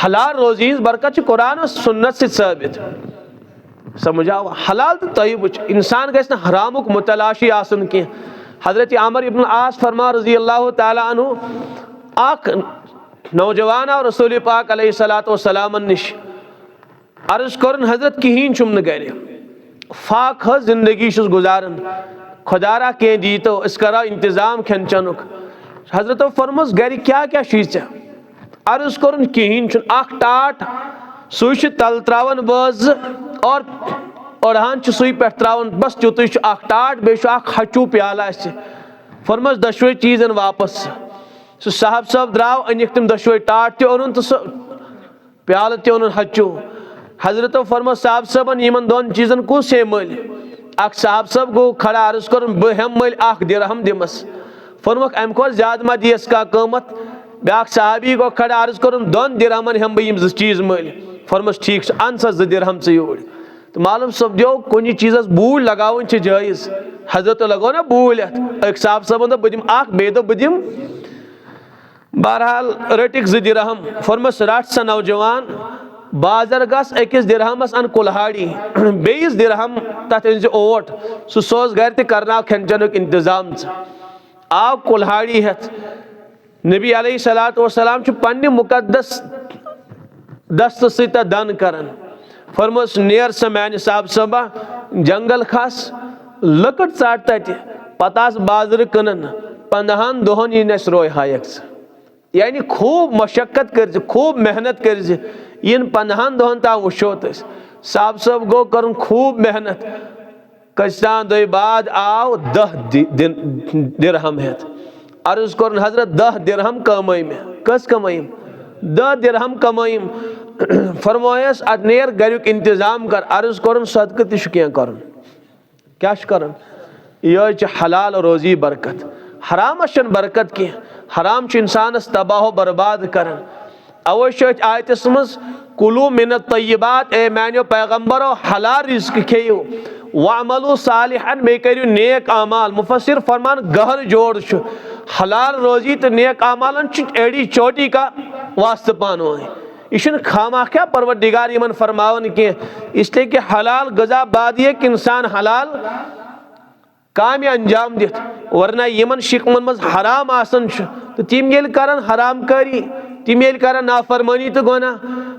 हलाल रोजी बरकत कुरान और सुन्नत से साबित समझाओ हलाल तो तय्यब इंसान गैस ना हरामुक मुतलाशी आसन की। हजरत आमर इब्न आस फरमा रजी अल्लाह ताला अन्हु आख नौजवान और रसूल पाक अलैहिस्सलातु वस्सलाम निश अर्ज कर हजरत कहीं चुम गर फाक जिंदगी गुजारन खुदारा कह दी तो इस करा इंतजाम खेन चनुक। हजरत फरमस गर क्या क्या चीज अर्ज कर कहीं टाट सु तल त्रावन बज और ओढ़ान सुई पे त्रावन बस तुत टाट बे हचू प्याला फरमस दशवे चीजन वापस सह साहब सब द्राव अनिक तम दशवे टाट तन तो सह प्याल तन हचू। हजरत फरमस साहब सबन इन दोन चीजन कुस हे मल अख साहब सब गो खड़ा अर्ज कर बह हम मल दिरहम दिमस फरमक अम खो ज्यादा मा दियस का कीमत ब्या साहबी गो खड़ा अर्ज कर दोन दिरहमन हम बह चीज मल फरमस ठीक अन सा 2 दिरहम यूर तो मालूम सपदो कुछ चीज़ बूल लगावन जायज़। हजरत लगो ना बूल अक साहब सबन दो बदिम बे दो बदिम बहरहाल रटिक 2 दिरहम फरमस रट सा नौजवान बाजार गस अकिस दिरहमस अन कुल्हाड़ी बेस दिरहम तथ अन ओट सह सोज घर ते करना खेन चनुक इंतजाम आव कुल्हाड़ी हेत नबी अलैहिस्सलातु वस्सलाम पन्ने मुकद्दस दस्त सत दन करन फरमस नेर सा मैंने साहब सबा जंगल खस लकट चाट तत पता बाजार कनन 15 दोहन यस रोय हायक यानी खूब मशक्कत कर खूब मेहनत कर इन 15 दोहन ता वो साहब सब गो कर खूब मेहनत कसान दो बाद आव 10 दिरहम हेत अर्ज कर हजरत 10 दिरहम कमाई कस कमाई 10 दिरहम कमाईम फरमायस अद नेर गरुक इंतजाम कर अर्ज कर सदक़ तह कर क्या कर यह हलाल रोजी बरकत हरामस बरकत की हराम इंसानस तबाह बर्बाद कर अवश्य आयतस मज कुलू मिन तय्यबात ए मानो पैगम्बरो हलाल रिज़्क़ खेयू वअमलू सालिहन मे करियो नेक अमाल मुफस्सिर फरमान गहर जोड़ हलाल रोजी तो नेक अमालन एड़ी चोटी का वास्ते पानो यह खामा क्या परवरदिगार यमन फरमावन के इसलिए कि हलाल गजा बाद ये कि इंसान हलाल काम अंजाम दित वरना यमन शिकमन मज हराम आसन तो तिम ये करन हराम करी तिम ये करन नाफरमानी तो गोना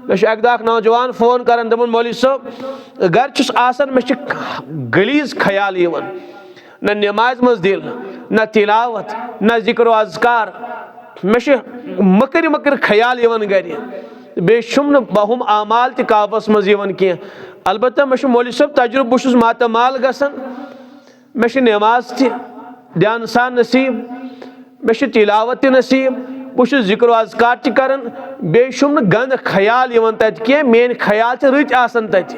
मे अक दह नौजवान फोन करन दपन मौलवी साहब घर चुस आसन मे गलीज ख्याल यवन न नमाज मज दिल न तिलावत न जिक्र अज़कार मे मकर मकर ख्याल यवन गर बेशुम बहुम आमाल त काबस मज यवन कह अलबत्ता मे मौलवी साहब तजुर्बे बहुत मातमाल गसन मे नमाज ध्यान सान नसीब मे तिलावत नसीब बहुत जिक्र अज़कार तन बेशुम गंद ख्याल यवन तत कह मेन ख्याल रच आसन तत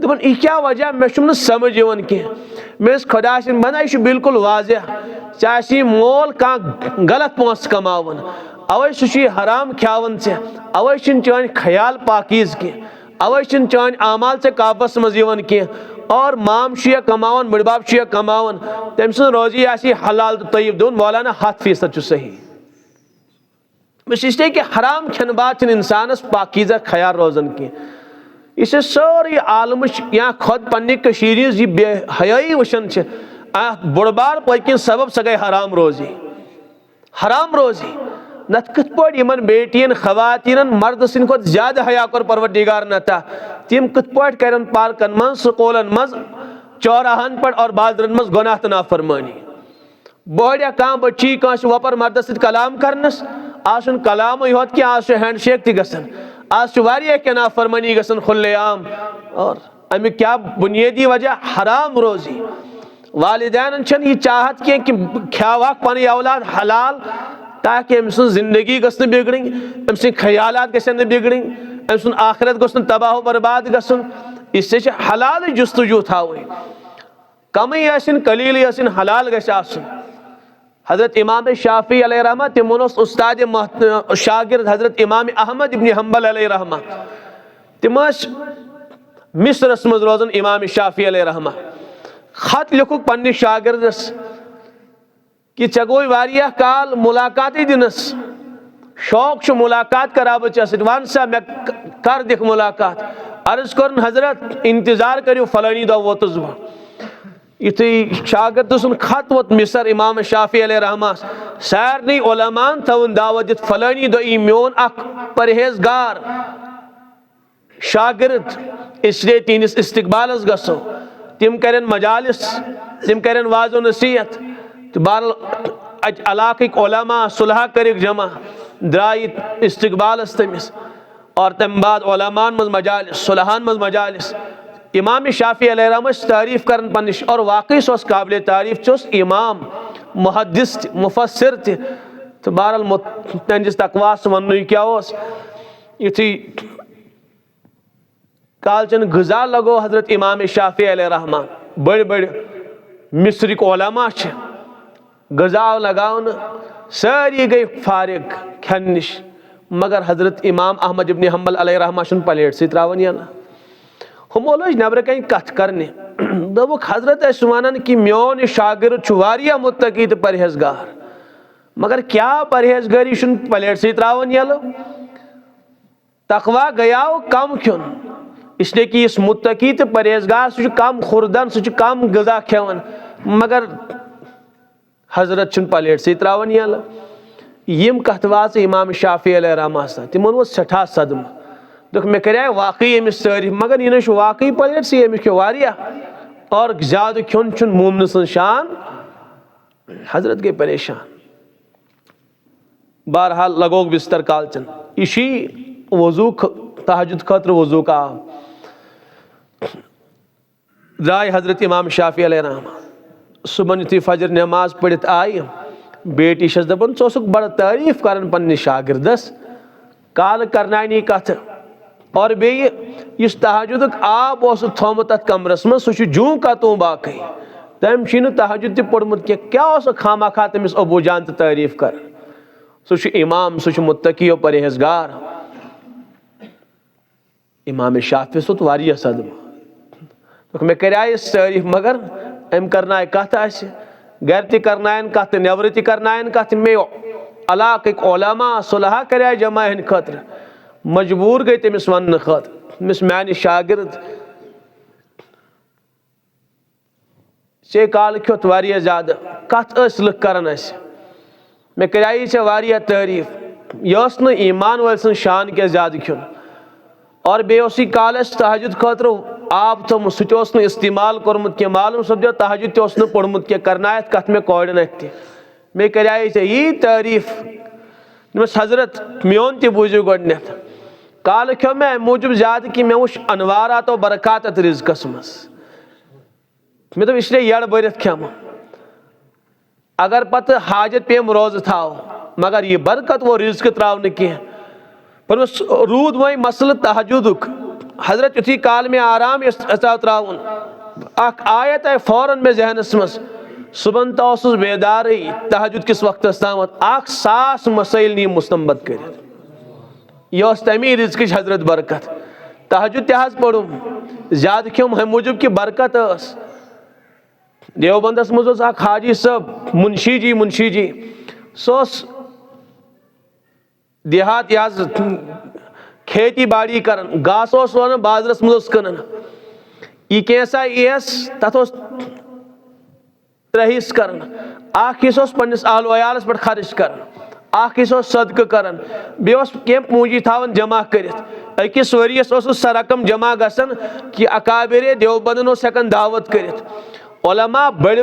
दपन यह क्या वजह मे समझ यवन कह मे खुदा बना यह बिल्कुल वाजह चाहे मोल कह गलत पोस कमावन अवै सह हराम खावन अवै चान ख्याल पाकीज कह अवै चान आमाल काबस मज यवन कह और माम कमावन बड़बाब कमावन तम सु रोजी हलाल तो तय्यब दोन मौलाना 100% सही इसलिए कि हराम खन बात इंसानस पाकीज़ा ख्याल रोजन कह इस सारी आलम या खुद पन्ने यह बेहयाई वुशन बुड़बार पकिन सबब सह गई हराम रोजी नत कथ पट यमन बेटियन खवातीन मर्द सिंद खुद ज्यादा हया कर परवरदिगार नता तिम कथ पट करन पार्कन मज स्कूलन मज चौराहन पर और बाजरन मज गुनाह तो नाफरमानी बहड़िया कह बच्ची कह वपर मर्द सत कलाम करनस आज कलाम योत कि आज हैंड शेक तन आज क्या नाफरमानी गसन खुलेआम और अमिक क्या बुनियादी वजह हराम रोजी वालिदैन यह चाहत कह कि ख्यावाक पन औलाद हलाल ताकि अम सु जिंदगी गसन बिगड़ अम सद ख्यालात गसन बिगड़ अम सु आखिरत गसन तबाह बर्बाद गसन इससे हलाल जुस्तजू थाव कमी आसिन कलील आसिन हलाल गस आसन। हजरत इमाम शाफी अलैहि रहमा तिमन उस्ताद शागिर्द हजरत इमाम अहमद इब्न हंबल अलैहि रहमा तिम मिस्रस मज रोजन इमाम शाफी अलैहि रहमा खत लिखुक पन्ने शागिर्दस कि चे गो वारिया काल मुलाकात दिनस शौक मुलाकात करा बच्चे वन सा मे कर दिख मुलाकात। अर्ज कर हजरत इंतजार करो फलानी दह वोतुस बह। युथु शागिर्द सुन खत वोत मिसर इमाम शाफी अलैहि रहमा सारनी उलमान थवन दावत दित फलानी दह ई मोन अख परहेजगार शागिर्द, इसलिए तीनिस इस्तकबालस गसो। तिम करें मजालिस, तिम करें वाजो नसीहत। तो बहरहाल इलाक़िक उलमा सुलह कर जमा द्राय इस्तकबालस तमिस और तम बाद उलमान मज मजालिस सुलहान मज मजालिस। इमाम शाफी अलैहि रहमा तारीफ कर पनिश और वाकई सोस काबिल तारीफ चोस इमाम मुहद्दिस मुफस्सिर ति। तो बहरहाल तंजिस तकवास वन क्या युथु कालचन गजा लगो हजरत इमाम शाफी अलैहि रहमान बड़ बड़ मिस्रिक उलमा गजा लगावन सारी गई फारिग खन निश, मगर हजरत इमाम अहमद इब्न हम्बल अलैहि रहमा शुन प्लेट से त्रावन या ना। हम लोग नबर कहीं कथ करने दोक हजरत वन कि मोन शागिर्द वारिया मुत्तकी तो परहेजगार, मगर क्या परहेजगारी शुन प्लेट से त्रावन यलो। तकवा गया कम खुन, इसलिए कि इस मुत्तकी तो परहेजगार सह कम खुरदन सह कम गजा खेवन, मगर हजरत चुन प्लेट से त्रावन यलो। यम कथ वाज इमाम शाफी अलैहि रहमा तिमन वो सठा सदम दुख मे कर वाकई अमिस तारीफ, मगर यह न वाकई प्लेट से अमिस वारिया और ज्यादा खुन चुन मोमन सन शान। हजरत गई परेशान। बहरहाल लगोग बिस्तर कालचन इशी वजू तहज्जुद खतर वजू का द्राय हजरत इमाम शाफी अलैहि रहमा सुबह युथु फजर नमाज पढ़ित आई बेटी छस दपन ोस बड़ तारीफ कर पन्ने शागिर्दस काल करनानी कथ और बे तहज्जुद आब थोमुत तथ कमरस मं सह जू का तू बाकी तम तहज्जुद पोड़मुत क्या खामा खा तमिस अबू जान तारीफ कर। सह इमाम सह मुत्तकी और परहेजगार। इमाम शाफी सुत वारिया सदम मे कर तारीफ, मगर अम करना कथ गर त करनायन कथ नबर त करनायन कथ मे इलाक़िक उलमा सुलह कर जमा हन खतर मजबूर गई तमिस वन खत तमिस मान शागिर्द से काल खोत वारिया ज्यादा कथ लुक करन मे कर वारिया तारीफ यह न ईमान वाल सन शान क्या ज्यादा खुन और बे कालस तहज्जुद खतर आब थोम सह इस्तेमाल कोर्मुत क्या मालूम सपदो तहज्जुद ते पोड़मुत क्या करनायत कथ मे कोड़न अत मे कर यी तारीफ दस हजरत मोन त बूझो गोडनेथ काल खो मे अम मूजूब ज्यादा कि मे वुच अनवारात और बरकत अत रिज़्क़स मज मे दोप इसलिए यड़ भरित खेम अगर पत हाजत पेम रोज थाव, मगर यह बरकत वो रिज़्क़ त्राव न कह पर रूद वही मसल तहज्जुदुक। हजरत युथि काल में आराम त्रावन आयत आय फौरन में जहनस मज सुबह तो बेदार तहज्जुद किस वक्त तामत 1,000 मसाइल नी मुस्तंबत कर यह तमी रिज़्क़ हजरत बरकत। तहज्जुद तह पढ़ुम ज्यादा खेम हम मूजूब कि बरकत देवबंदस मज हाजी सब मुंशी जी सह देहात यह खेती बाड़ी कर घास वन बाजरस मज कन यह कैसा यस तथ त्रे हिस्स कर हिस्स पन्निस आलो अयालस पे खर्च कर हिस्स सदक़ कर बे पूंजी थावन जमा कर अकिस वरियस सा रकम जमा गसन कि अकाबिर देवबंदन हेकन दावत कर उलमा बड़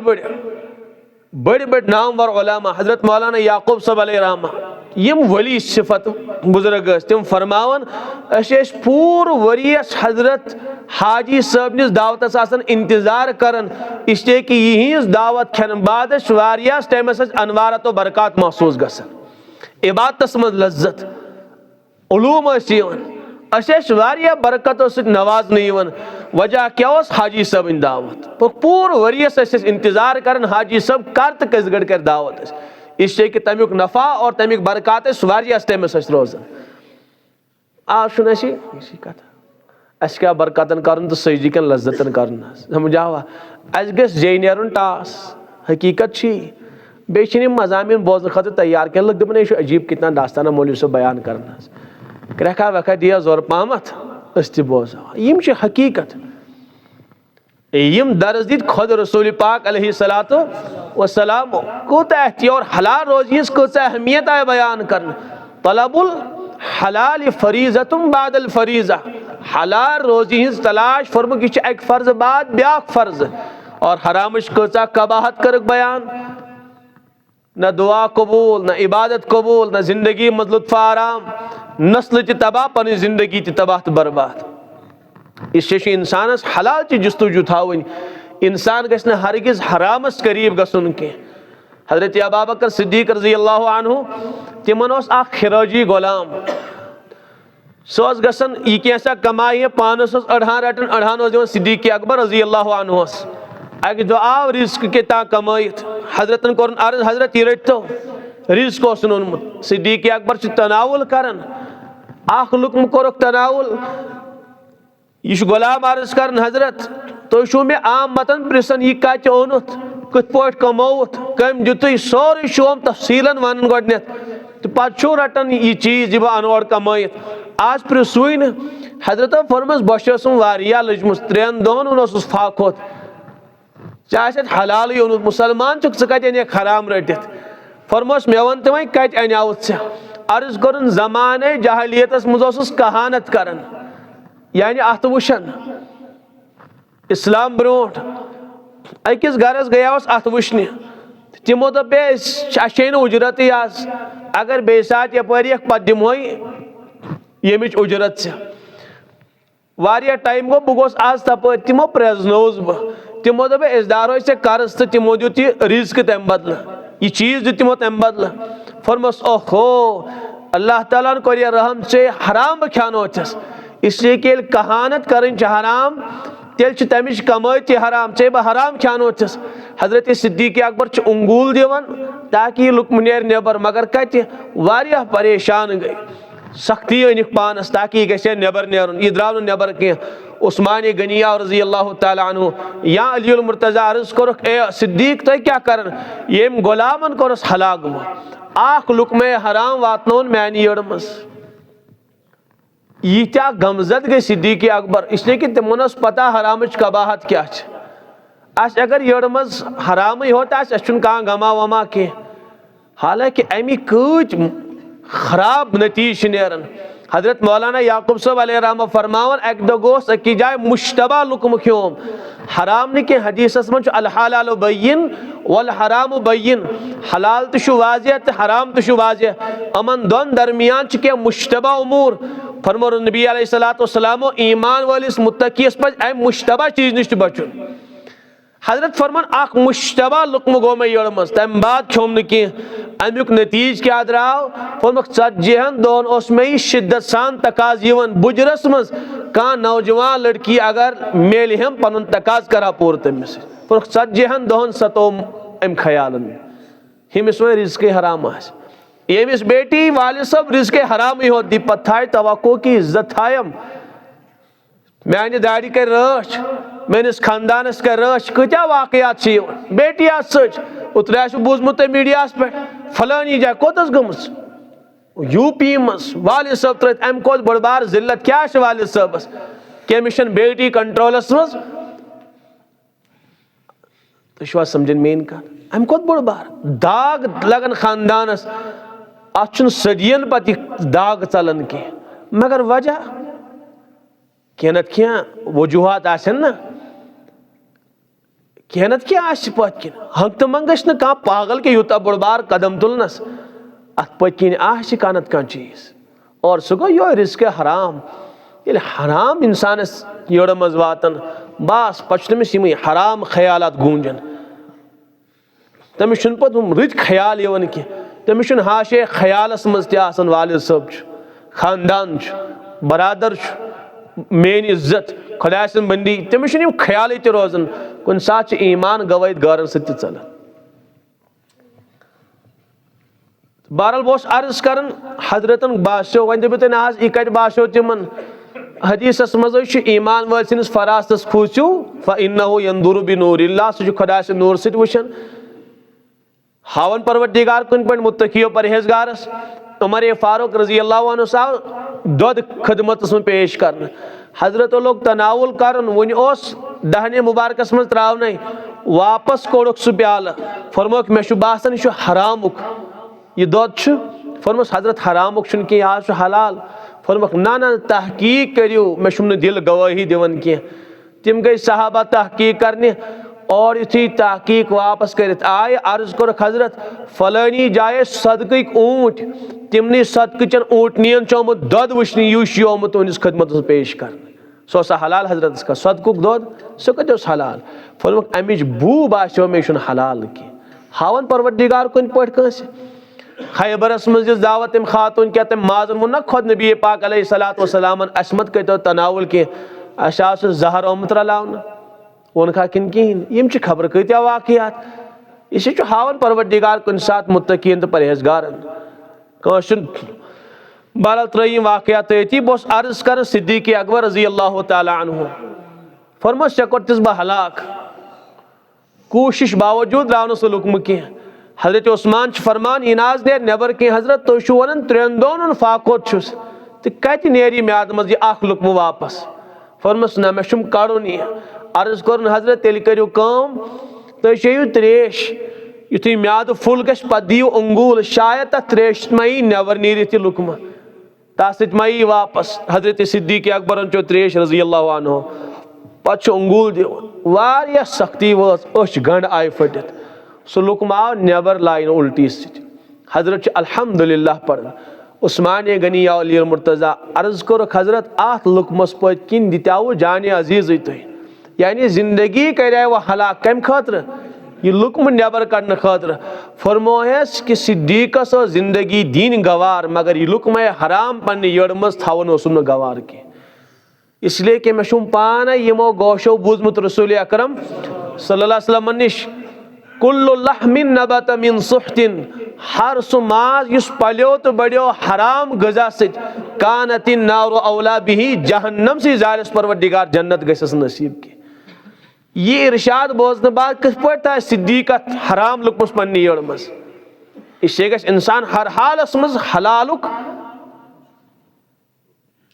बड़ नामवर उलमा हजरत मौलाना याकूब साहब अलैहि रहमा यम वली सिफत बुजुर्ग तम फरमावन पूर वरियस हजरत हाजी साहब निस दावतस आसन इंतजार करन इसलिए कि यहिंस दावत खेन बाद वारियास टाइमस अनवारत और बरकत महसूस गसन इबादतस मज लज्जत उलूम वारिया बरकतों से नवाजन वजह क्या हाजी साहब इन दावत पूर वरियस इंतजार कर हाजी साहब कर तो कस गड़ कर दावत इसलिए कि तमिक नफा और तमिक बरकत वारियास टाइमस रोजान आज कथ अस क्या बरकतन कर तो सजी कन लज्जतन कर समझ आवा अस गस जे नेरुन टास हकीकत बेचने मजामिन बोजन खतर तैयार कह लग दपन यह अजीब कितना दास्ताना मौलवी सब बयान करना क्रखा वखा दिया जोर पामत बोजा यम हकीकत यम दर्ज दित खुद रसूल पाक अलैहिस्सलातु वस्सलाम कोता और हलाल रोजी कच अहमियत आय बयान कर तलबुल हलाल फरीज़तुम बादल फरीज़ा हलाल रोजी हज तलाश फरमुक यह एक फ़र्ज बाद ब्याक फ़र्ज और हरामश कचा कबाहत कर बयान न दुआ कबूल न इबादत कबूल न जिंदगी मज लुत्फ़ आराम नस्ल ति तबाह पन जिंदगी ति तबाह तो बर्बाद इससे इंसानस हलाल ची जुस्तुजु थावन इंसान गश्न हरगिज हरामस करीब गसन के हजरत अबू बकर सिद्दीक रज़ी अल्लाहु अन्हु तिमन ओस आख खिराजी गुलाम सोस गसन यह कैसा कमाई पानस अड़हान रटन अड़हान दिवन सिद्दीक अकबर रज़ी अल्लाहु अन्हु अक दो आव रिस्क के ता कमाइत हजरतन कोर अर्ज हजरत यह रटो रिस्क ओनुत सिद्दीक अकबर तनावुल करन आख लुकम कोरक तनावुल यह गुलाम अर्ज कर हजरत तो छो मे आम मतन प्रिसन यह कत ओनुत कत पे कमोत कम दित सोरे शोम तफसीलन वन गोडनेथ तो पे रटन यह चीज यह अनोर कमाइत आज प्रिसु हजरत फरमस बस वारिया लजम 3 दोहन फाकोत चाहे हलाल ओनुत मुसलमान च कत हराम रटित फरमोस मे वन तो कत अनाउत े अर्ज कर जमाने जहलियतस मज कहानत कर यानी अत वुशन इस्लाम ब्रोट अकिस गरस गयास अत वुशने तिमो दप अशे उजरत आज अगर बे सात यपरि पे दिमो यमिच उजरत से वारिया टाइम गो बह गोस आज तप तिमो प्रेजनोस बह तिमो दप अस दारो से कर्ज तो तिमो दित यह रिज्क तम बदल यह चीज दित तिमो तम बदल फरमस ओहो अल्लाह ताला कोर यह रहम से हराम खानोचस इसलिए कि कहानत करें हराम तेल तमिच कमाई ते हराम चे बह हराम खानोचस हजरत सिद्दीक अकबर उंगूल दिवन ताकि यह लुकम नेर नेबर मगर कत वारिया परेशान गई सख्ती अनिक पानस ताकि यह गसे नेबर नेरुन यह द्राव नेबर कह उस्मान गनिया रज़ी अल्लाह तआला अन्हु या अलीउल मुर्तज़ा अर्ज कर ए सिद्दीक तुम क्या कर यम गुलामन कोरस हलाक बह आख लुकमे हराम वातनोन मानी यड़ मज यीत्या गमजद गई सिद्दीक अकबर इसलिए कि तिमन पता हरामच कबाहत क्या अगर यड़ मज हराम होत कह गमा वमा कह हालांकि अमि कच खराब नतीज नेरन हजरत मौलाना याकूब साहब अलैहि रहमत फरमावन एक दो गोस अकी जाय मुश्तबा लुकम ख्योम हराम न कह हदीसस मन अल हलाल बय्यिन वल हराम बय्यिन हलाल तो वाज़िह तो हराम तो वाज़िह अमन दोन दरमियान कह मुश्तबा उमूर फरमो नबी अलैहिस्सलातु वस्सलाम ईमान वालिस मुत्तकीस पज अम मुश्तबा चीज निश बचुन हजरत फरमान अख मुश्तबा लुकम गो मे यड़ मज तम बाद खोम न कह अमुक नतीज क्या द्राव फरमक 40 दोहन मे शिद्दत सान तकाज यवन बुजरस मज कह नौजवान लड़की अगर मेल हम पन तकाज करा पूर तमिस 40 दोहन सतो अम ख्यालन हमिस वो रिज्क हराम यमिस बेटी वालिद सब रिज्क हराम हो दी पत थाय तवक्को की इज्जत थायम मानि दाढ़ी कर रच मेनिस खानदानस कर रच कत्या वाकयात बेटी उतरे बूजमुत मीडिया पे फलानी जाय कोतस गमस यूपी मज वालिद सब त्रत अम कोत बड़ बार जिल्लत क्या वालिद सबस कमिशन बेटी कंट्रोलस मज तो समझन मेन कत अम कोत बड़ बार दाग लगन खानदानस अत सदियन पत दाग चलन कह मगर वजह कह नत कह वजूहत आसन ना कह नत कह पत किन हंग तो मंगस न कह पागल के यूता बड़ बार कदम तुलनस अत पत किन कह नत कह चीज और सह गो यो रिज्क हराम ये हराम इंसानस यड़ मज वातन बस पच तमिस यम हराम ख्यालात गूंजन तमिस पे रुत ख्याल यवन कह तमिस हाशे ख्यालस मज तन वालिद सब खानदान बरादर मेन इज्जत खुदा सं बंदी तमिस ख्याल त रोजन कुन सात ईमान गवैत गारन सत चलन बहरहाल बस अर्ज कर हजरतन बासो वन दपो तुम आज यह कत बासो तिमन हदीसस मज ईमान वाल सिंस फरास्तस खूसू फ़इन्नहु यंदुरु बिनूरिल्लाह सह खुदा से नूर सत वुचन हावन परवरदिगार कुन पे मुत्तकियो परहेजगारस उमर फारूक रजी अल्लाह अन्हु साहब दुध खदमत में पेश कर हजरत लोग तनावुल कर वन दहने मुबारकस मज त्रावन वापस कोड़क सह प्याल फरमोक मे बासान यह हरामुक यह दुध फरमस हजरत हरामुक कह आज हलाल फरमोक ना ना तहकीक करियो मे दिल गवाही दिवन कह तिम गई सहाबा तहकीक करने और युथी तहकीक वापस कर आय अर्ज कर हजरत फलानी जाए सदक ऊँट तिमन सदकचन ऊँटनियन चोमुत दुध वुचन युश योमुत तुंदिस खदमत पेश कर सो सा हलाल हजरत का सदकुक दुध सह कत हलाल फरमुक अमिच बू बासो मे हलाल कह हावन परवरदिगार कुन पे खैबरस मज दावत तम खातून क्या तम माजन वो ना खुद नबी पाक अलैहिस्सलातु वस्सलाम असमत कतो तनावुल कह अश जहर ओमुत रलावन वन खा किन कहें खबर कत्या वाकयात यह हावन परवरदिगार कुन सात मुत्तकीन तो परहेजगारन बहरहाल त्रयिम वाकयात तथी बस अर्ज कर सिद्दीक़ अकबर रज़ी अल्लाह तआला अन्हु फरमस चे कोरतिस बह हलाक कोशिश बावजूद द्राव सह लुकम कह हजरत उस्मान फरमान इनाज नेर नबर कह हजरत तुम वन त्रेन दोन फाकोत तो कत नेरी म्याद मज यह लुकम वापस फरमस ना मे कड़न यह अर्ज कर हजरत तेल करियो कम तुम चेयू त्रेश युथी म्याद फुल गश पे दियो अंगूल शायद तथ त्रेश मई नबर नीरित लुकम तथ मई वापस हजरत सिद्दीक़ अकबर चो त्रेश रज़ी अल्लाह अन्हु पे अंगूल दिव सख्ती वच गंड आय फटित सह लुकम आव नबर लाइन उल्टी हजरत अल्हम्दुलिल्लाह पढ़ उस्मान गनी अली मुर्तज़ा अर्ज कर हजरत अत लुकमस पत किन दित्याव जान अजीज तुम यानी जिंदगी कर वह हलाक कम खतर यह लुकम नबर कड़न खतर फरमोहस कि सिद्दीक़स जिंदगी दीन गवार मगर यह लुकम हराम पन्ने यड़ मज थवन गवार कह इसलिए कि मे पान यमो गोशो बूजमुत रसूल अकरम सल्लल्लाहु अलैहि वसल्लम निश कुल्लु लहमिन नबत मिन सुहतिन हर सु माज युस पल्यो तो बड़ो हराम गजा सत कानतिन नार औला बिही जहन्नम से जालिस परवरदिगार जन्नत गसस नसीब के ये इरशाद बोजन बाद किस पड़ता है सिद्दीक़ हराम लुकमस पन्नी यड़ मज इससे गस इंसान हर हालस मज हलालुक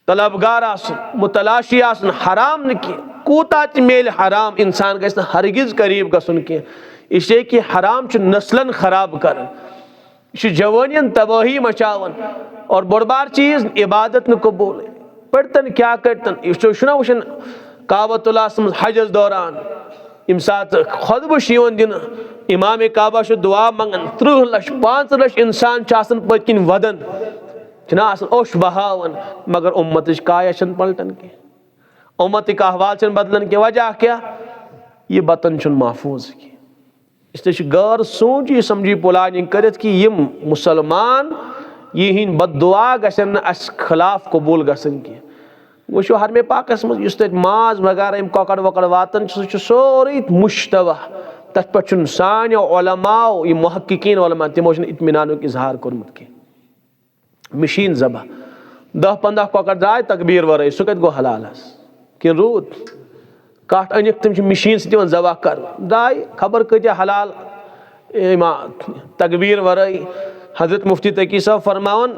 तलबगार आसन मुतलाशी आसन हराम न कह कूता मेल हराम इंसान गस हरगिज करीब गसन कह इसलिए कि हराम नस्लन खराब कर जवानियन तबाही मचावन और बड़बार चीज इबादत न कबूल पड़तन क्या करतन यह वुचन काबतुल्लाह हजस दौरान यम सात खुतबह दिन इमाम काबा दुआ मंगन 30 लक्ष 5 लक्ष इंसान पतकिन वदन छना ओश बहावन मगर उम्मत काया पलटन कह उम्मत अहवाल बदलन के वजह क्या ये बतन महफूज की इसलिए गौर सोच यह समझी प्लानिंग कर कि यम मुसलमान यह बददुआ गसन अस खिलाफ कबूल गसन कह वो हरमे पाकस मज माज वगैरह यम ककड़ वकड़ वातन सह सोरे मुश्तबा तथ पे सान उलमाओ यह मुहक्किकीन उलमा तमो इत्मीनानुक इजहार कोरमुत कह मशीन जबह 10-15 ककड़ द्राय तकबीर वराई सह कत गो हलाल कि रूद कट अनिक तम मशीन से जबह कर द्राय खबर कत्या हलाल तकबीर वराई हजरत मुफ्ती तकी साहब फरमावन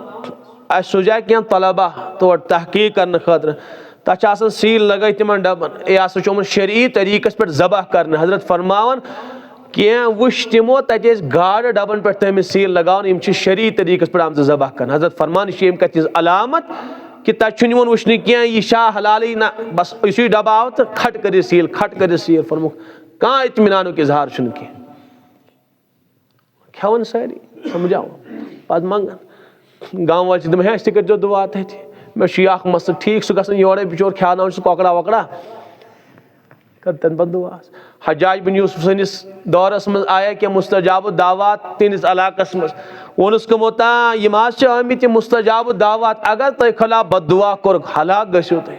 सुजा कह तलबा तोड़ तहकीक कर खतर तथ सील लगे तिम डबन यह चोमुत शरई तरीकस पे जबह कर हजरत फरमावन कह वुश तमो तत गाड़ डबन पे तमिस सील लगान शरई तरीकस पे आम जबह कर हजरत फरमान यह कत अलामत कि तन वुचन कह यह शाह हलाल ना बस इसी डबा आव तो खट कर सील फरमुख कह इत्मीनानुक इजहार कह खेवन सारी समझाओ पे मंगन गाँव वाल दम है कर दुआ तथ मे मसल ठीक सह गन योरे बिचोर ख्यान ककड़ा वकड़ा कर तन पे दुआ हज्जाज बिन यूसुफ सनिस दौरस मज आया कि मुस्तजाब दावात तिस इलाकस मज वोनस कमोता यम आमित मुस्तजाब दावात अगर तुम खिलाफ बददुआ कोर हलाक गो तुम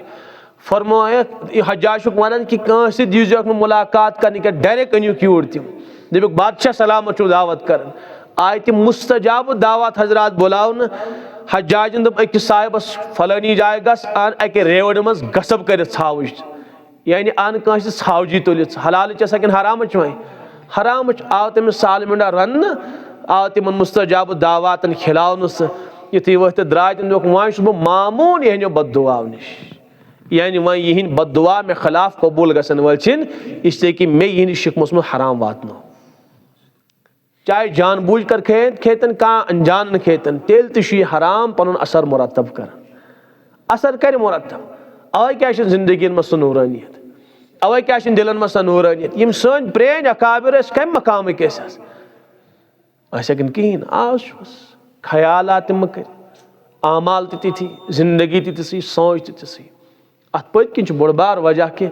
फरमाया हज्जाज वन कि कंस दीजक मुलाकात कर डायरेक्ट अनिक यूर तम दपुक बादशाह सलामत दावत कर आय तम मुस्तजाब दावत हजरात बुलावन हज्जाजन दप अकिस साहिबस फलानी जाय गस अन अके रेवड़ मज गसब कर छावज यानी अन कंस छावजी तुलित हलाल सकिन हराम वह हराम आव तमिस साल मिंडा रन आव तिमन मुस्तजाब दावातन खिलावन युथी वह द्राय तम दोक वह बह मामून यहनो बददुआ निश यानी वह यहन बददुआ मे खिलाफ कबूल गसन वल इसलिए कि मे यहन शिकमस में हराम वातनो चाहे जानबूझ कर खेतन कह अनजान खेतन तेल तो हराम पन असर मुरतब कर असर कर मुरतब अवे क्या जिंदगी में सह नूरानियत अवे क्या दिलन में सह नूरानियत यम सन प्रेन अकाबिर कम मकाम कहें आज ख्यालात तम कर आमाल तिथि जिंदगी तिथि सोच तिथि अत पत किन बोड़ बार वजह कि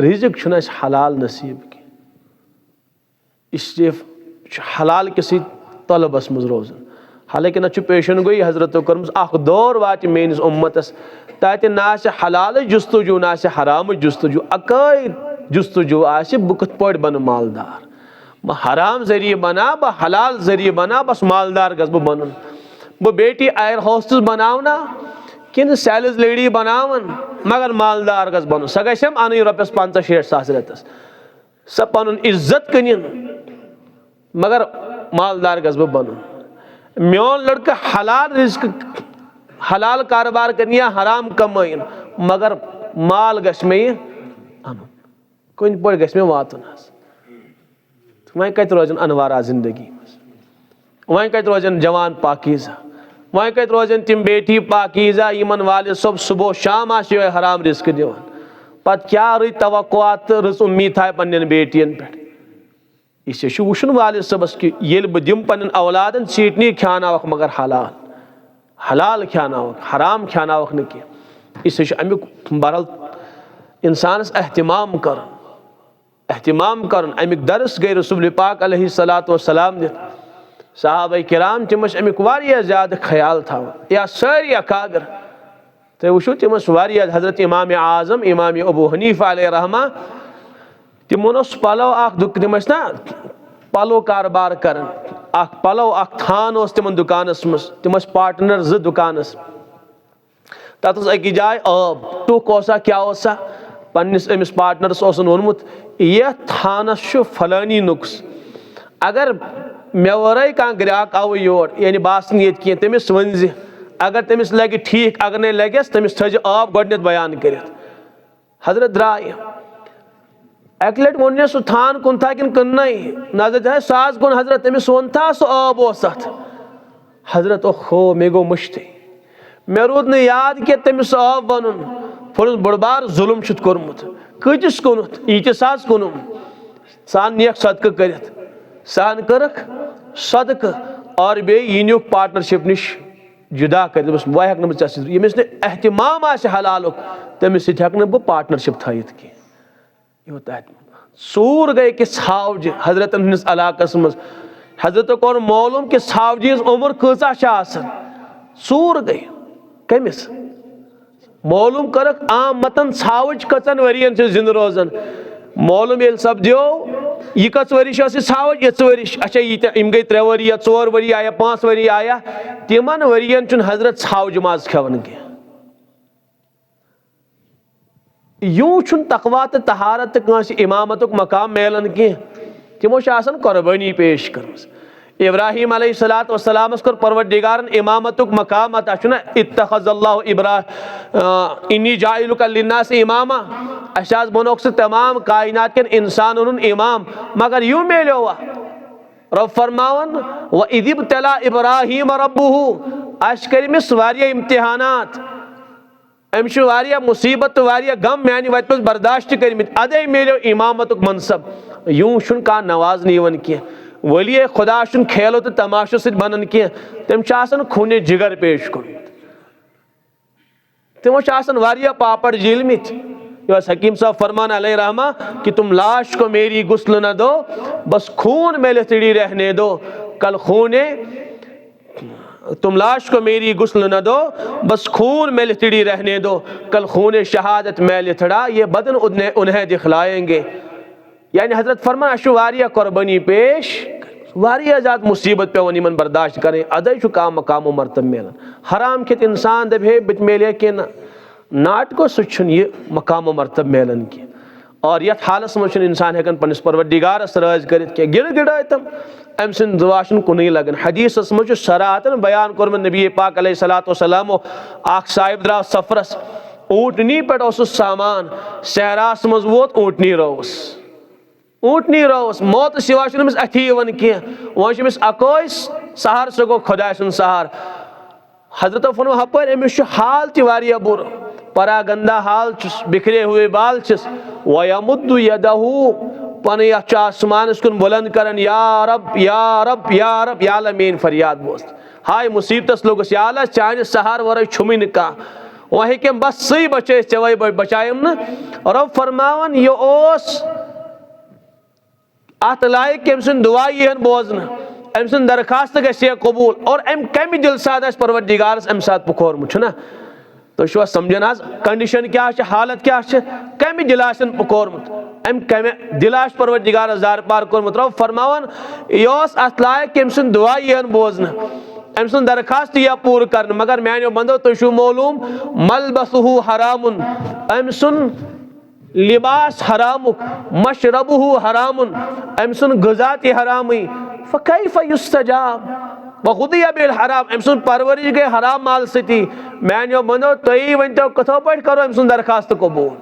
रिजिक हलाल नसीब की इसलिए हलाल किस तलबस मज रोजन हालांकि ना पेशन गोई हजरत कर्म दौर वात मेनिस उम्मतस तत ना हलाल जुस्तजू ना हराम जुस्तजू अकाय जुस्तजू बह कत पे बन मालदार बह हराम जरिए बना बह हलाल जरिए बना बस मालदार गस बह बन बह बेटी एयर होस्टेस बनावना किन सेल्स लेडी बनावन मगर मालदार गस बन सह गम अन रपस 50-60 सास रेतस सह पन इज्जत कन मगर मालदार गस बह बन मोन लड़का हलाल रिस्क हलाल कारोबार कर या हराम कमन मगर माल गस मे अन कुन पे गस मे वातन वह कत रोजन अनवारा जिंदगी वह कत रोजन जवान पाकीजा वह कत रोजन तिम बेटी पाकीजा यमन वालिद सब सुबह शाम हराम रिस्क दिवान पत क्या रही तवक्कुआत रच उम्मीद थाय पन्न बेटियन पे इस वुन वालिद सबस कि ये बह दिम पन्न औलादन चीटनी खानावक मगर हलाल हलाल खानावक हराम खानावक न कह इस अमुक बरल इंसानस एहतिमाम कर अमुक दरस गई रसूल पाक अलैहिस्सलातु वस्सलाम दित सहाबा किराम तिम अमुक वारिया ज़्यादा ख्याल थवान या सारी अकाबिर तो वो तिम हजरत इमाम आज़म इमाम अबू हनीफा अलैहि रहमा तिमन पलो तिम ना पलो कारोबार कर पलो थान तिम दुकानस मज तिम पार्टनर ज दुकानस तथ अकि जाए आब टुक क्या पन्निस अमिस पार्टनरस वोनमुत ये थानस फलानी नुक्स अगर मे वराई कह ग्राहक आव योर यानी बासन ये कह तमिस वन अगर तमिस लगे ठीक अगर नहीं लगेस तमिस थज आब गोडनेथ बयान कर हजरत द्राय अक लट वो सह थान कुन था कि कन्न नजर जाए साज कुन हजरत तमिस वो था सह आब हजरत ओहो मे गो मुश्त मे रूद न याद कि तमिस आब वन फुल बड़ बार जुल्म कोर्मुत कतिस कुनुत यीतिस कुनुम सान नियक सदक कर सान करक सदक और बे यीनुक पार्टनरशिप निश जुदा कर वह हेक यमिस एहतिमाम हलाल तमिस हेक बह पार्टनरशिप थत कह सूर गए कि छावज हजरत हंदिस इलाकस मज हजरत कोर मालूम कि छावजी उम्र कचा सूर गए कमिस मालूम करक आम मतन छावज कचन वरियन जिंद रोजन मालूम ये सपद्यो यह कच वरिश छावज ये वरिश अच्छा यम गई 3 वरी या 4 वरी आया 5 वरी आया तिमन वरियन चुन हजरत छावज माज खेवन कह यूं छुन तकवा तो तहारत तो इमामतुक मकाम मेलन कह तिमो कुर्बानी पेश कर इब्राहिम अलैहिस्सलातु वस्सलामस कर परवरदिगारन इमामतुक मकाम अता इत्तखज़ल्लाहु इन्नी जाइलुका लिन्नास इमामा अशाज बनोक से तमाम कायनात के इंसान उन इमाम मगर यूं मेलो वा रब फरमावन व इदिब्तला इब्राहिम रब्बुहु अशकरिमिस वारिया इम्तिहानात अमिश वारिया मुसीबत वारिया गम मानि वत बर्दाश्त करमित अदे मेलो इमामतुक मनसब यूं शुन का नवाज नीवन कह वली खुदा शुन खेलो तो तमाशो से बनन कह तम खूने जिगर पेश कर तमो वारिया पापड़ झीलमित हकीम साहब फरमान अलैहि रहमा कि तुम लाश को मेरी गुस्ल न दो बस खून में लथड़ी रहने दो कल खूने तुम लाश को मेरी गुस्ल न दो बस खून में लिथड़ी रहने दो कल खून शहादत में लिथड़ा ये बदन उन्हें दिखलाएंगे यानी हजरत फरमान अशु वारिया कुर्बानी पेश वारिया ज़्यादा मुसीबत पे वन मन बर्दाश्त करें अदय का मकाम मरतब मिलन हराम खेत इंसान दबे बित मेले के नाटको सह मकाम मरतब मिलन की और यथ हालस मज इंसान हेकन पन्निस परवरदिगारस राज करित के गिड़ गिड़ाय तम अम सिंद दुआ कुन लगन हदीसस मज सराहतन बयान कोरमत नबी पाक अलैहिस्सलातु वस्सलाम अख साहिब द्राव सफरस ऊँटनी पे सामान सहरास मज वोत ऊँटनी रोस मौत सिवा अथी वन कह वह अकोई सहर सह गो खुदा सुन सहर हजरत फरमो हपर अमिस हाल तह बुर परा गंदा हाल बिखरे हुए बाल वयमुद्दु यदहु पन आसमान कुन बुलंद कर या रब या रब या रब या अल्लाह मेन फरियाद बोस हाय मुसीबत लोगस या अल्लाह चान सहर वर छुम कह वह हेम बस सही बचे चे बचायम न रब फरमावन यह अत लायक कि अम दुआ यहन बोजन अम दरखास्त गए कबूल और अम कम दिल साद परवरदिगारस अम सात पुकोरमुत ना तो समझन आज कंडीशन क्या हालत क्या कम दिल पुकोरमुत अम कम दिल परवरदिगारस दार पार कोरमुत रब फरमावन यह अत लायक कि अम दुआ यहन बोजन अम दरखास्त यह पूर कर मगर मानो बंदो तुम मालूम मलबसहु हरामुन अम लिबास हरामुक मशरबहु हरामुन अम गजा ति हरामी फकैफ युस्तजाब वखुदिया बिल हराम अम परवरिश गई हराम माल सती मानो बंदो तुई वनतो कथो पे करो अम दरखास्त कबूल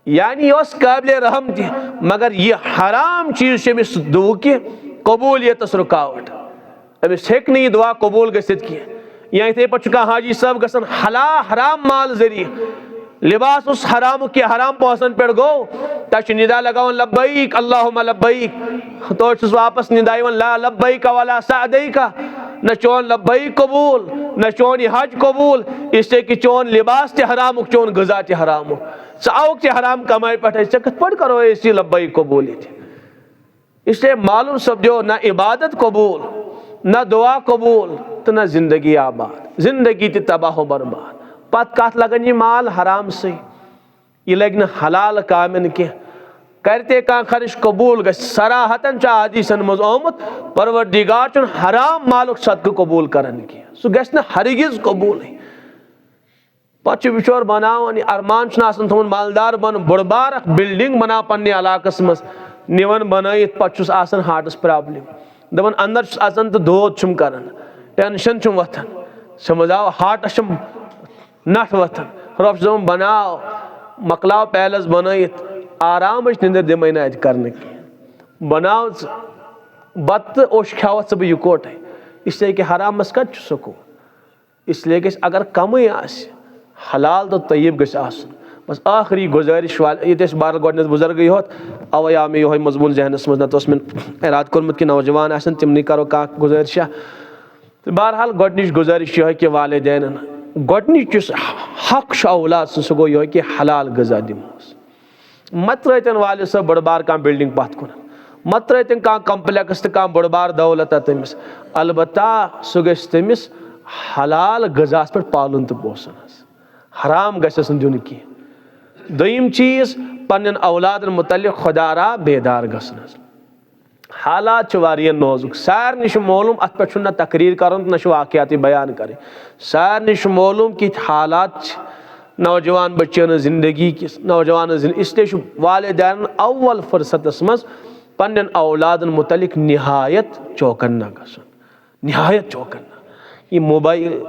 यानी यह काबिल रहम तह मगर यह हराम चीज अमिस दुआ कि कबूलियतस रुकावट अमिस हेक यह दुआ कबूल गसित कह या इथे पे हाजी साहब गसन हराम माल जरिए लिबास उस हराम के हराम पहुंचन पे गो तक निदा लगावन लब्बैक अल्लाहुम्मा लब्बैक तो वापस निदा ला लब्बैक वाला सअदैका न चोन लब्बैक कबूल न चोन हज कबूल इससे कि चोन लिबास ते हराम चोन गजा ते हराम चाउक ते हराम कमाई पे कत पे करो इसी लब्बैक कबूल इसलिए मालूम समझो न इबादत कबूल न दुआ कबूल तो न जिंदगी आबाद जिंदगी ते तबाह बर्बाद पत कत लगन यह माल हराम से यह लग न हलाल कामन कह करते कह खर्च कबूल ग सराहतन हदीसन मज आमुत परवरदिगार हराम मालुक सदक़ कबूल करन कह सह गि हरगिज कबूल पे बिचोर बनान अरमान थोन मालदार बन बड़बार बिल्डिंग बना पन्ने इलाकस मज निवन बनत पे हार्टस प्रॉब्लम दपन अंदर अचन तो दोद कर टेंशन वथन समझ आव हार्टस नट वथन रब दपन बनाओ मकलाव पैलस बनत आराम निंदर दिम कर बनाओ बत ओश खावत सब इकोट इसलिए कि हरामस कत सुकून इसलिए कि अगर कम हलाल तो तय्यब गस बस आखिरी गुजारिश ये बार गो बुजुर्ग होत अवे आव मे यो मजबूल जहनस मज नत मे इराद कोरमुत कि नौजवान आसन तिमन करो कह गुजारिश तो बहरहाल गोडनिच गुजारिश यह कि वालिदैन गोडनिच हक औलाद सह गो यह कि हलाल गजा दिमोस मत त्रतन वालिद सब बड़बार कह बिल्डिंग पत कुन मत त्रतन कह कम्प्लेक्स तो कह बड़बार दौलत तमिस अलबत्ता सह गस तमिस हलाल गजास पे पालन तो पोसन हराम गस दिन कह दोयम चीज पन्न औलादन मुतल्लिक खुदारा बेदार गसन हालात वारिया नोजुक सार निश मालूम अत पे न तकरीर कर न वाक़यात बयान करें सार निश मालूम कि हालात नौजवान बच्चन जिंदगी किस नौजवान इसलिए वालिदैन अव्वल फुर्सतस मज पन्न औलादन मुतल्लिक निहायत चौकन्ना गसन निहायत चौकन्ना ये मोबाइल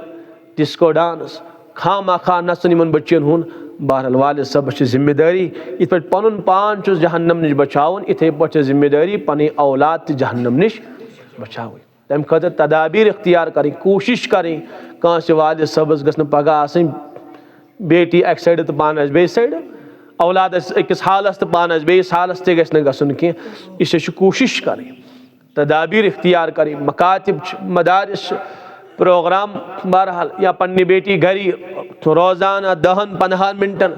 डिस्को डांस खामा खा नसन इन बच्चन हुन बहरहाल वालिद सब जिम्मेदारी इत पे पन पान जहन्नम निश बचावन इथे पे जिम्मेदारी पन औलाद जहन्नम निश बचाव तम खतर तदाबीर इख्तियार करें कोशिश करें कह वालिद सबस गस पगह आसन बेटी अक साइड तो पान बे साइड औलाद अकिस हालस तो पान बेस हालस ते गसन कह इस कोशिश करें तदाबीर इख्तियार करें मकातिब मदारिस प्रोग्राम बहरहाल या पन्नी बेटी घरी रोजाना 10-15 मिनटन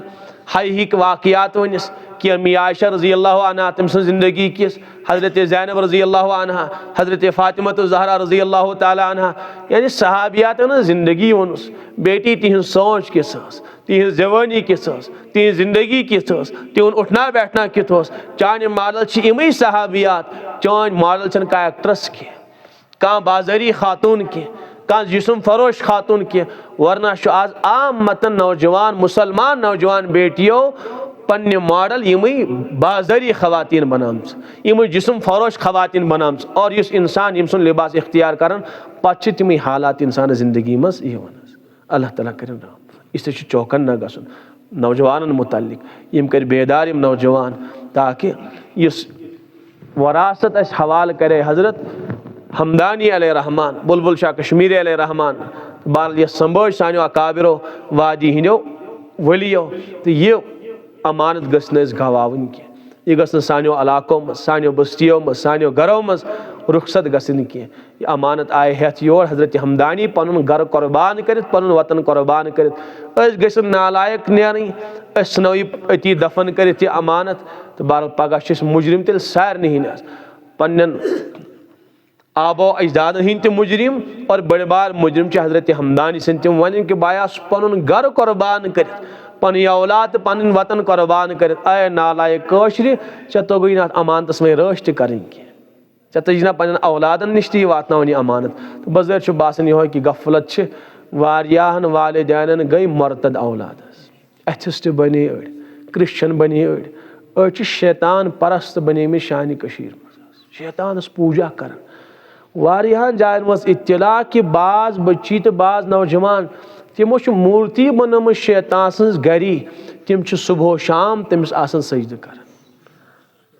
हिक वाक़यात वनिस कि अम्मी आयशा रज़ी अल्लाह अन्हा तम जिंदगी किस हज़रत ज़ैनब रज़ी अल्लाह अन्हा हज़रत फ़ातिमा ज़हरा रज़ी अल्लाह ताला अन्हा यानी सहाबियात जिंदगी वनुस बेटी तिहन सोच किस तिहन जवानी किस तिहन जिंदगी किस तिहन उठना बैठना कित चान मॉडल इमे सहाबियात चान मॉडल छन का एक्ट्रेस कह बाजारी खातून कह जिस्म फरोश खातून वरना आज आम मतन नौजवान मुसलमान नौजवान बेटियों पन्ने मॉडल यमई बाजारी खवातीन बनाम यमई जिस्म फरोश खवातीन बनाम और इस इंसान यम सुन लिबास इख्तियार कर पे तम हालात इंसान जिंदगी मज अल्लाह ताला कर इस चौकन न गसन नौजवान मुतल्लिक यम कर बेदार यम नौजवान ताकि इस वरासत अस हवाल करे हजरत हमदानी अलैहि रहमान बुलबुल शाह कश्मीरी अलैहि रहमान बाल यह संभोज सानो अकाबिरो वादी हिंदो वलियो तो ये अमानत गसन गवावन की यह गसन सानो इलाकों मज सानो बस्तियों मज सानो घरों मज रुखसत गसन की अमानत आए हेथ योर हजरत हमदानी पन गर कुर्बान कर पन वतन कुर्बान कर गसन नालायक नेरन सनो अति दफन कर अमानत तो बार पगह मुजरिम तेल सारे हंद पन्न आबो अजदाद हंद मुजरिम और बड़े बार मुजरिम हजरत हमदानी सन तम वन कि बायास पन गर कुर्बान कर पन औलाद पन वतन कुर्बान कर आए नालायक कशर चे तोगई ना अमानतस में रश करें चे तजी ना पन औलादन नश ती वातन अमानत तो बजर बासान यह कि गफलत वारियाहन वालिदैन गई मरतद औलादस एथिस्ट बने अड़ क्रिश्चन बने अड़ शैतान परस्त बने शान कशीर शैतानस पूजा कर वारियाहन जायन मज इत्तला कि बाज बच्ची तो बाज नौजवान तमो मूर्ति बनम शैतान सज गरी तम सुबह शाम तमिस आसन सजद कर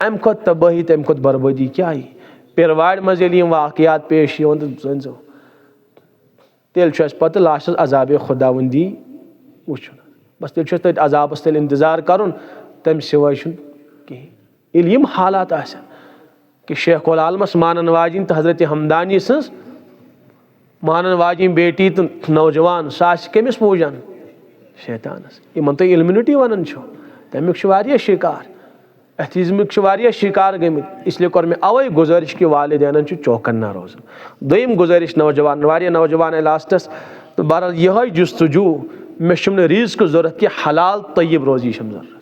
अम खुद तबाही तम खुद बर्बादी क्या पिरवाड़ मज वाकयात पेश तो जो तेल पे लास्ट अजाब खुदावंदी वुचन बस तेल तथ अजाबस तेल इंतजार कर तम सिवाय कहें हालात आसन कि शेखुल आलमस मानन वाजिन तो हजरत हमदानी सज मानन वाजिन बेटी तो नौजवान सह कमिस पूजान शैतानस इन तुम इल्यूमिनिटी वन तमिक शिकार एथिज्मिक शिकार गमित इसलिए कोर मे अवै गुजारिश कि वालिदैन चौकन ना रोजन दोयम गुजारिश नौजवान नौजवान लास्टस तो बहरहाल यह जुस्तजू मे रिज्क जरूरत कि हलाल तय्यब रोजी जरूरत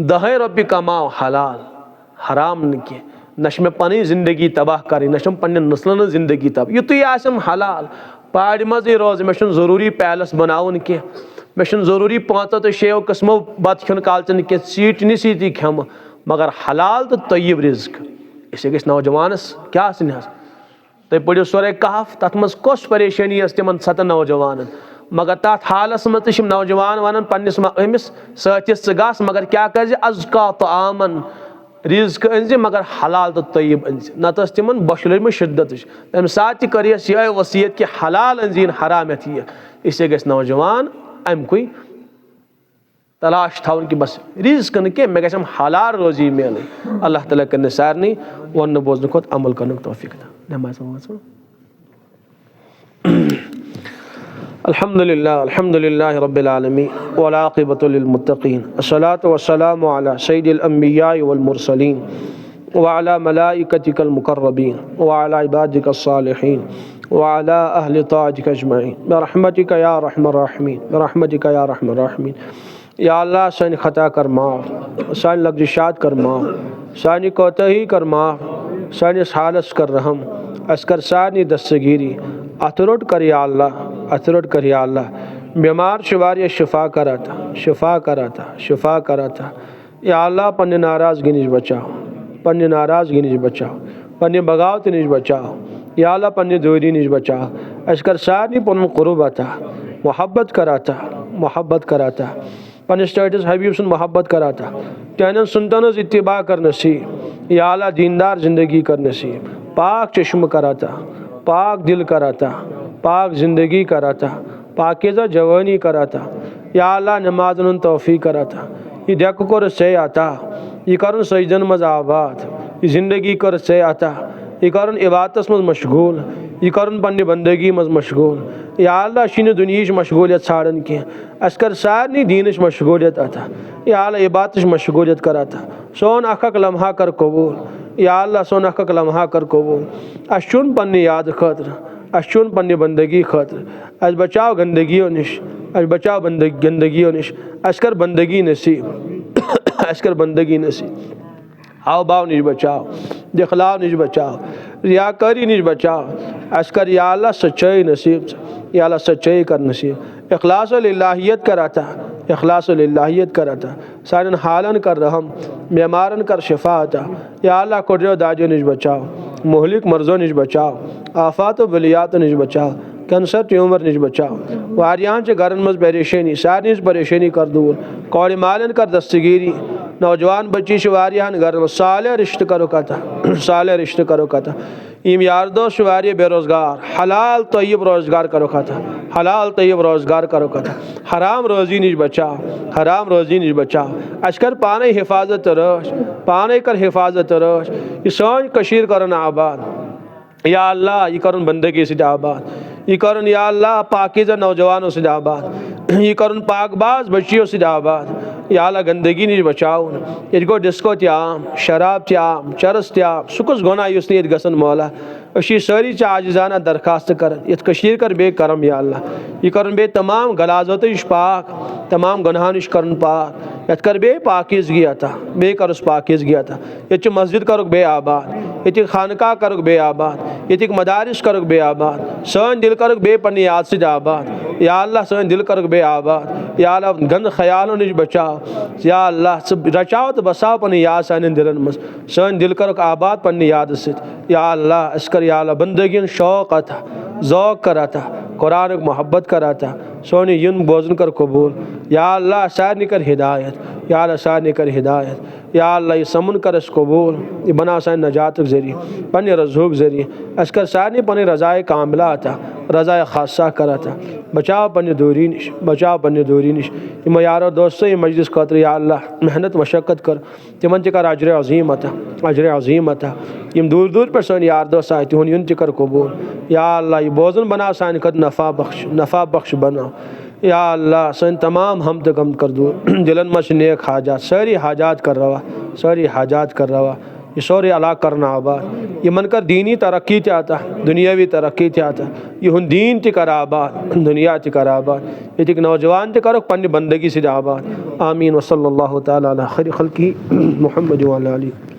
10 रुपये कमाओ हलाल हराम न कह न पन जिंदगी तबाह कर न पे नस्लन जिंदगी तबाह युत आसम हलाल पाड़ मज रोज मे जरूरी पैलस बनावन कह मे जरूरी 5 तो 6 किस्मों बत खुन कालचन कह सीटनी सीटी खम मगर हलाल तो तय्यब रिज्क इसे गस नौजवानस क्या तुम पढ़ो सोरे कहफ तथ मज कस परेशानी तिमन 7 नौजवान मगर तथ हालस मज नौजवान वन पन्निस अमिस सतिस गस मगर क्या कर अज़का तो आमन रिज्क अन मगर हलाल तो तय्यब अन नत तिमन बश लजम शिद्दत तम सात करियस यह वसीयत कि हलाल अन हराम ये इसे गस नौजवान अमुक तलाश थवन कि बस रिज्क न कह मे गम हलाल रोजी मिल अल्लाह ताला कर सारे वन बोजन खुद अमल कर तौफीक अल्हम्दुलिल्लाह रब्बिल आलमीन वल आक़िबतु लिल मुत्तक़ीन अस्सलातु वस्सलामु अला सय्यिदिल अंबिया वल मुरसलीन व अला मलाइकतिकल मुक़र्रबीन व अला इबादिकस सालिहीन व अला अहलि ताअतिक अजमईन बिरहमतिका या रहमर राहिमीन बिरहमतिका या रहमर राहिमीन या अल्लाह सान खता कर माफ़ सान लग़्ज़िशात कर माफ़ सानी कोताही कर माफ़ सानी हालस कर रहम अस्कर सानी दस्तगीरी अथरोट कर या अल्लाह अथरोट कर या अल्लाह बीमार शुवार शिफा कराता शिफा कराता शिफा कराता या अल्लाह पन्ने नाराज़गी निश बचाओ पन्ने नाराज़गी निश बचाओ पन्ने बगावत निश बचाओ या अल्लाह पन्ने दूरी निश बचाओ अस्कर सानी पन क़ुर्ब अता मोहब्बत कराता पन्ने स्टेटस हबीब सुन मोहब्बत कराता त्यान सुनतन इत्तिबा कर नसीब या अल्लाह दीनदार ज़िंदगी कर नसीब पाक चश्म कराता पाक दिल कराता पाक ज़िंदगी कराता पाकिज़ा जवानी कराता या अल्लाह नमाज़न तौफ़ीक़ कराता ये डेक कर से आता ये कर सजदन मज आबाद ये ज़िंदगी कर से आता ये कर इबादत मज मशगूल ये कर पन्ने बंदगी मज मशगूल या अल्लाह शीन दुनिया मशगूलियत छाड़न कह अस्कर सारे दीन मशगूलियत अता या अल्लाह इबादत मशगूलियत कराता सोन अख लम्हा कर कबूल या अल्लाह सोन अख लम्हा कर कबूल अशुन पन्ने याद खतर अशुन पन्ने बंदगी खतर अस बचाओ गंदगियों निश अस बचाओ गंदगियों निश अस्कर बंदगी नसीब अस्कर बंदगी नसीब हाव भाव निश बचाओ दिखलाव निश बचाओ रियाकारी निश बचाओ अस्कर या अल्लाह सच्चाई नसीब या अल्लाह सच्चाई कर नसीब इखलास लिल्लाहियत कराता इखलास व लिल्लाहियत कर अता सारन हालन कर रहम बीमारन कर शिफा अता या अल्लाह कुर्र दाजो निज बचाओ मुहलिक मर्जों निज बचाओ आफात व बलियात निज बचाओ कैंसर ट्यूमर निज बचाओ वारियान च गरन मज परेशानी सार निज परेशानी कर दूर कौड़ मालन कर दस्तगीरी नौजवान बच्ची वारियान घर साल रिश्त करो कता साल रिश्त करो कता इम यार दोस्त वारिया बेरोजगार हलाल तय्यब रोजगार करो कता हलाल तय्यब रोजगार करो कता हराम रोजी निज बचाओ हराम रोजी निज बचाओ अशकर पाने हिफाजत रश पाने कर हिफाजत रश ये सोच कशीर करन आबाद या अल्लाह ये करन बंदगी से आबाद ये करन या अल्लाह पाकीज़ा नौजवानों से आबाद ये करन पाकबाज बच्चियों से आबाद या अल्लाह गंदगी निज बचाओ ये डिस्को त्याम शराब त्याम चरस त्याम सुकुस गुनाह युस नियत गसन मौला अशी सारी आजिजाना दरखास्त कर यथ कशीर कर बे करम या अल्लाह ये करन बे तमाम गलाजत पाक तमाम गुनाह निश करन पाक यथ कर बे पाकीज़गी अता बे कर उस पाकीज़गी अता ये मस्जिद करुक बे आबाद ये खानका करुक बे आबाद ये मदारिस करुक बे आबाद सन दिल करुक बे पन्नी याद से आबाद या अल्लाह सन दिल करुक बे आबाद या अल्लाह गंद ख्यालों निश बचाओ या अल्लाह सब रचाओ तो बसाओ पन्नी याद सान दिलन मस सन दिल करुक आबाद पन्नी याद से या अल्लाह अस्कर या अल्लाह बंदगी शौक़ अता ज़ौक़ कराता कुरान मोहब्बत कराता सोनी यून बोजन कर कबूल या अल्लाह सारनी कर हिदायत या अल्लाह सारनी कर हिदायत या अल्लाह ये समन कर इस कबूल ये बना सान नजात जरिए पन्ने रज़ूक जरिए अस्कर सारनी पन्ने रज़ाए कामिला आता रज़ाए खासा कराता बचाओ पन्ने दूरी निश बचाओ पन्ने दूरी निश ये यारो दोस्तों ये मजलिस खतर या अल्लाह मेहनत मशक्क़त कर तिमन कर अजर अज़ीम अता अजर अज़ीम अता यम दूर दूर पर सन यार दोस्त आए तिहन यून कर कबूल या अल्लाह ये बोजन बना सान खत नफ़ा बख्श बना या अल्लाह सन तमाम हम तो कम कर दो दिलन मच नेक हाजात सारी हाजात कर रवा सारी हाजात कर रवा ये सौर अला करना आबाद ये मन कर दीनी तरक्की चाहता दुनियावी तरक्की चाहता ये हुन दीन च कर आबाद दुनिया च कर आबाद ये नौजवान च करो पन्नी बंदगी से आबाद आमीन वसल्लल्लाहु तआला अला खैर खल्क़ी मुहम्मद व अला आलिहि।